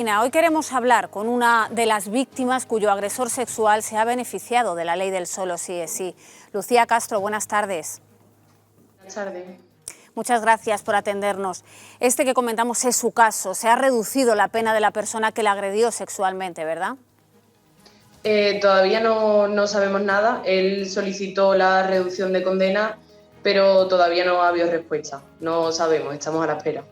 Hoy queremos hablar con una de las víctimas cuyo agresor sexual se ha beneficiado de la ley del solo sí es sí. Lucía Castro, buenas tardes. Buenas tardes. Muchas gracias por atendernos. Este que comentamos es su caso. Se ha reducido la pena de la persona que la agredió sexualmente, ¿verdad? Todavía no sabemos nada. Él solicitó la reducción de condena, pero todavía no ha habido respuesta. No sabemos, estamos a la espera.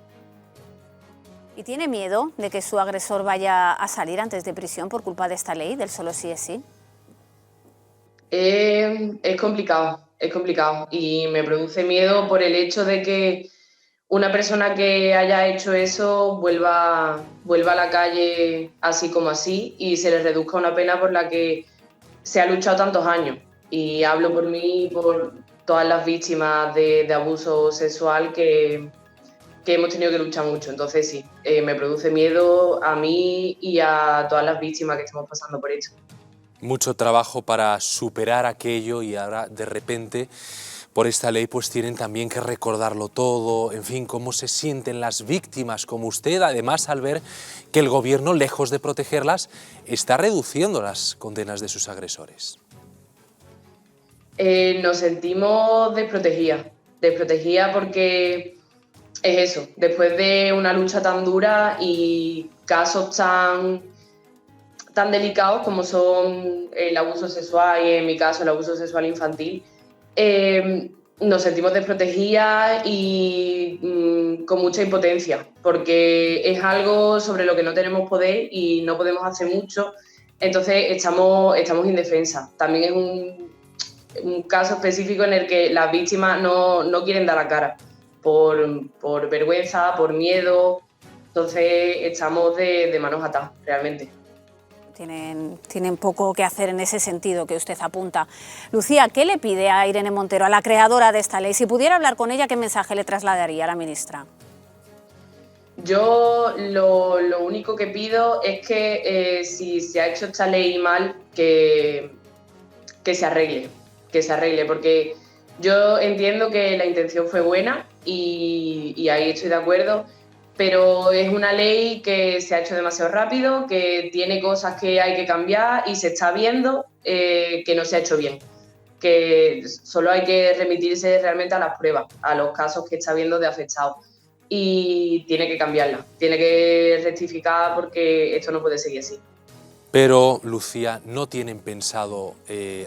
¿Y tiene miedo de que su agresor vaya a salir antes de prisión por culpa de esta ley del solo sí es sí? Es complicado y me produce miedo por el hecho de que una persona que haya hecho eso vuelva a la calle así como así y se le reduzca una pena por la que se ha luchado tantos años. Y hablo por mí y por todas las víctimas de abuso sexual que hemos tenido que luchar mucho. Entonces sí, me produce miedo a mí y a todas las víctimas que estamos pasando por esto. Mucho trabajo para superar aquello y ahora de repente por esta ley pues tienen también que recordarlo todo, en fin, cómo se sienten las víctimas como usted, además al ver que el gobierno, lejos de protegerlas, está reduciendo las condenas de sus agresores. Nos sentimos desprotegidas porque es eso, después de una lucha tan dura y casos tan delicados como son el abuso sexual y en mi caso el abuso sexual infantil, nos sentimos desprotegidas y con mucha impotencia, porque es algo sobre lo que no tenemos poder y no podemos hacer mucho, entonces estamos indefensas. También es un caso específico en el que las víctimas no quieren dar la cara por vergüenza, por miedo, entonces estamos de manos atadas, realmente. Tienen poco que hacer en ese sentido que usted apunta. Lucía, ¿qué le pide a Irene Montero, a la creadora de esta ley? Si pudiera hablar con ella, ¿qué mensaje le trasladaría a la ministra? Yo lo único que pido es que si se ha hecho esta ley mal, que se arregle, porque yo entiendo que la intención fue buena y ahí estoy de acuerdo, pero es una ley que se ha hecho demasiado rápido, que tiene cosas que hay que cambiar y se está viendo que no se ha hecho bien, que solo hay que remitirse realmente a las pruebas, a los casos que está viendo de afectados y tiene que cambiarla, tiene que rectificar porque esto no puede seguir así. Pero, Lucía, no tienen pensado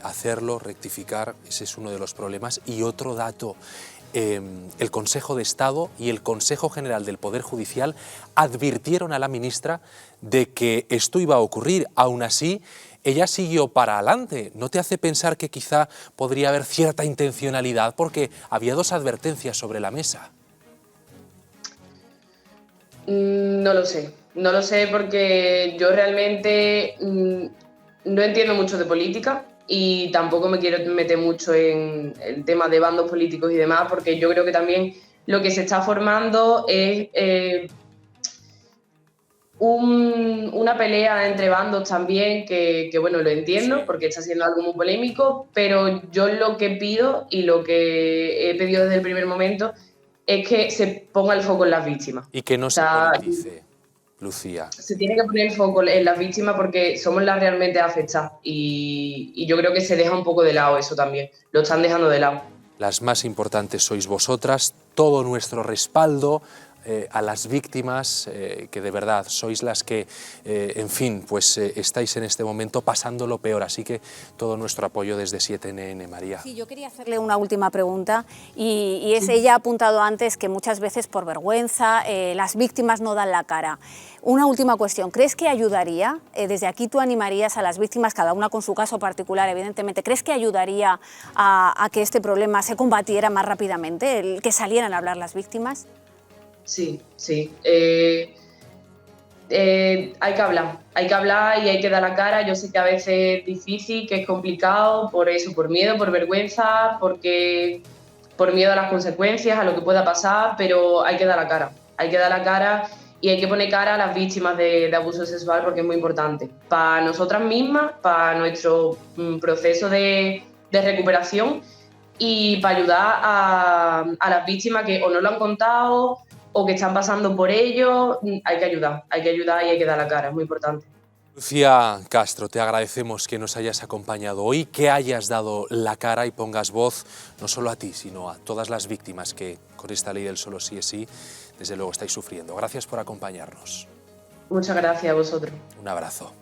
hacerlo, rectificar, ese es uno de los problemas. Y otro dato, el Consejo de Estado y el Consejo General del Poder Judicial advirtieron a la ministra de que esto iba a ocurrir. Aún así, ella siguió para adelante. ¿No te hace pensar que quizá podría haber cierta intencionalidad? Porque había dos advertencias sobre la mesa. No lo sé porque yo realmente no entiendo mucho de política y tampoco me quiero meter mucho en el tema de bandos políticos y demás, porque yo creo que también lo que se está formando es una pelea entre bandos también, que bueno, lo entiendo, porque está siendo algo muy polémico, pero yo lo que pido y lo que he pedido desde el primer momento es que se ponga el foco en las víctimas. Y que no se politice, Lucía. Se tiene que poner el foco en las víctimas porque somos las realmente afectadas y yo creo que se deja un poco de lado eso también, lo están dejando de lado. Las más importantes sois vosotras, todo nuestro respaldo a las víctimas, que de verdad sois las que, en fin, pues estáis en este momento pasando lo peor, así que todo nuestro apoyo desde 7NN, María. Sí, yo quería hacerle una última pregunta y es, ella ha apuntado antes que muchas veces por vergüenza las víctimas no dan la cara. Una última cuestión, ¿crees que ayudaría, desde aquí tú animarías a las víctimas, cada una con su caso particular evidentemente, ¿crees que ayudaría a que este problema se combatiera más rápidamente, el que salieran a hablar las víctimas? Sí. Hay que hablar y hay que dar la cara. Yo sé que a veces es difícil, que es complicado, por eso, por miedo, por vergüenza, por miedo a las consecuencias, a lo que pueda pasar, pero hay que dar la cara y hay que poner cara a las víctimas de abuso sexual porque es muy importante para nosotras mismas, para nuestro proceso de recuperación y para ayudar a las víctimas que o no lo han contado o que están pasando por ello, hay que ayudar y hay que dar la cara, es muy importante. Lucía Castro, te agradecemos que nos hayas acompañado hoy, que hayas dado la cara y pongas voz no solo a ti, sino a todas las víctimas que con esta ley del solo sí es sí, desde luego estáis sufriendo. Gracias por acompañarnos. Muchas gracias a vosotros. Un abrazo.